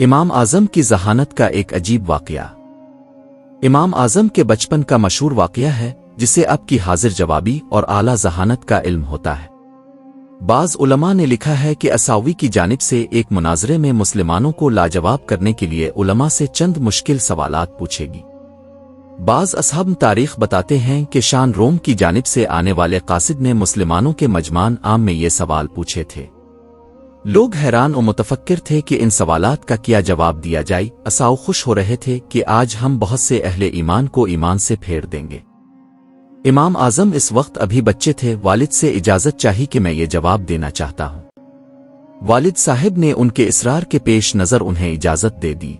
امام اعظم کی ذہانت کا ایک عجیب واقعہ۔ امام اعظم کے بچپن کا مشہور واقعہ ہے جسے اب کی حاضر جوابی اور اعلیٰ ذہانت کا علم ہوتا ہے۔ بعض علماء نے لکھا ہے کہ اساوی کی جانب سے ایک مناظرے میں مسلمانوں کو لاجواب کرنے کے لیے علماء سے چند مشکل سوالات پوچھے گی۔ بعض اصحاب تاریخ بتاتے ہیں کہ شان روم کی جانب سے آنے والے قاصد نے مسلمانوں کے مجمعان عام میں یہ سوال پوچھے تھے۔ لوگ حیران و متفکر تھے کہ ان سوالات کا کیا جواب دیا جائے۔ اساو خوش ہو رہے تھے کہ آج ہم بہت سے اہل ایمان کو ایمان سے پھیر دیں گے۔ امام اعظم اس وقت ابھی بچے تھے۔ والد سے اجازت چاہی کہ میں یہ جواب دینا چاہتا ہوں۔ والد صاحب نے ان کے اصرار کے پیش نظر انہیں اجازت دے دی۔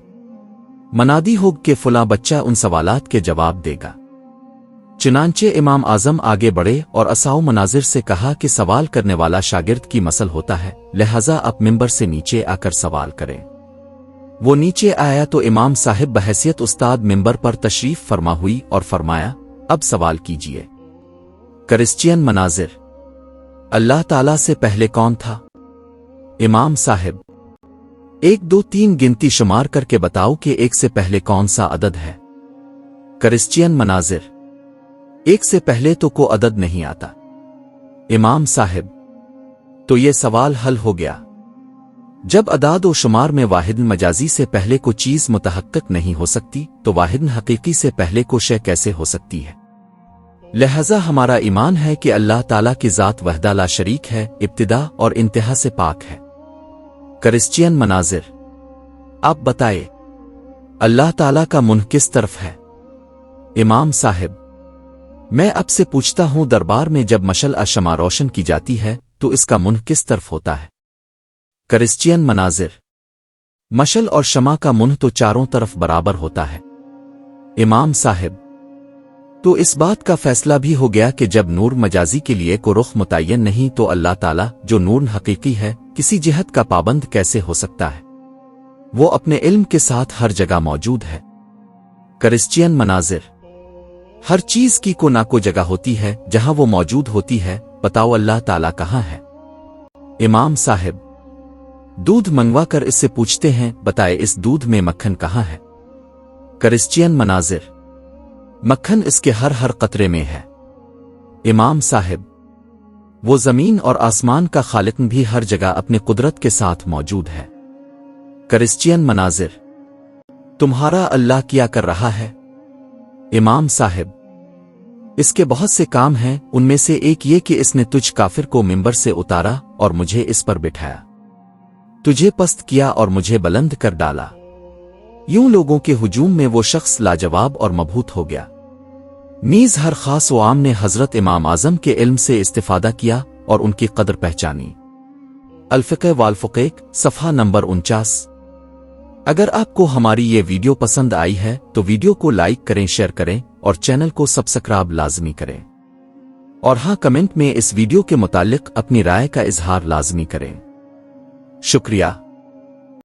منادی ہو کہ فلاں بچہ ان سوالات کے جواب دے گا۔ چنانچہ امام اعظم آگے بڑھے اور اساو مناظر سے کہا کہ سوال کرنے والا شاگرد کی مسل ہوتا ہے، لہذا آپ ممبر سے نیچے آ کر سوال کریں۔ وہ نیچے آیا تو امام صاحب بحیثیت استاد ممبر پر تشریف فرما ہوئی اور فرمایا، اب سوال کیجئے۔ کرسچین مناظر: اللہ تعالیٰ سے پہلے کون تھا؟ امام صاحب: 1 2 3 گنتی شمار کر کے بتاؤ کہ 1 سے پہلے کون سا عدد ہے؟ کرسچین مناظر: 1 سے پہلے تو کو عدد نہیں آتا۔ امام صاحب: تو یہ سوال حل ہو گیا۔ جب اعداد و شمار میں واحد مجازی سے پہلے کو چیز متحقق نہیں ہو سکتی تو واحد حقیقی سے پہلے کو شے کیسے ہو سکتی ہے؟ لہذا ہمارا ایمان ہے کہ اللہ تعالیٰ کی ذات وحدہ لا شریک ہے، ابتدا اور انتہا سے پاک ہے۔ کرسچین مناظر: آپ بتائے، اللہ تعالیٰ کا منہ کس طرف ہے؟ امام صاحب: میں اب سے پوچھتا ہوں، دربار میں جب مشعل شمع روشن کی جاتی ہے تو اس کا منہ کس طرف ہوتا ہے؟ کرسچین مناظر: مشعل اور شمع کا منہ تو چاروں طرف برابر ہوتا ہے۔ امام صاحب: تو اس بات کا فیصلہ بھی ہو گیا کہ جب نور مجازی کے لیے کو رخ متعین نہیں تو اللہ تعالیٰ جو نور حقیقی ہے کسی جہت کا پابند کیسے ہو سکتا ہے؟ وہ اپنے علم کے ساتھ ہر جگہ موجود ہے۔ کرسچین مناظر: ہر چیز کی کو نہ کو جگہ ہوتی ہے جہاں وہ موجود ہوتی ہے، بتاؤ اللہ تعالیٰ کہاں ہے؟ امام صاحب: دودھ منگوا کر اس سے پوچھتے ہیں، بتائے اس دودھ میں مکھن کہاں ہے؟ کرسچین مناظر: مکھن اس کے ہر قطرے میں ہے۔ امام صاحب: وہ زمین اور آسمان کا خالق بھی ہر جگہ اپنی قدرت کے ساتھ موجود ہے۔ کرسچین مناظر: تمہارا اللہ کیا کر رہا ہے؟ امام صاحب: اس کے بہت سے کام ہیں، ان میں سے ایک یہ کہ اس نے تجھ کافر کو ممبر سے اتارا اور مجھے اس پر بٹھایا، تجھے پست کیا اور مجھے بلند کر ڈالا۔ یوں لوگوں کے ہجوم میں وہ شخص لاجواب اور مبہوت ہو گیا۔ نیز ہر خاص و عام نے حضرت امام اعظم کے علم سے استفادہ کیا اور ان کی قدر پہچانی۔ الفقہ والفقیق، صفحہ نمبر 49۔ اگر آپ کو ہماری یہ ویڈیو پسند آئی ہے تو ویڈیو کو لائک کریں، شیئر کریں اور چینل کو سبسکرائب لازمی کریں، اور ہاں کمنٹ میں اس ویڈیو کے متعلق اپنی رائے کا اظہار لازمی کریں۔ شکریہ۔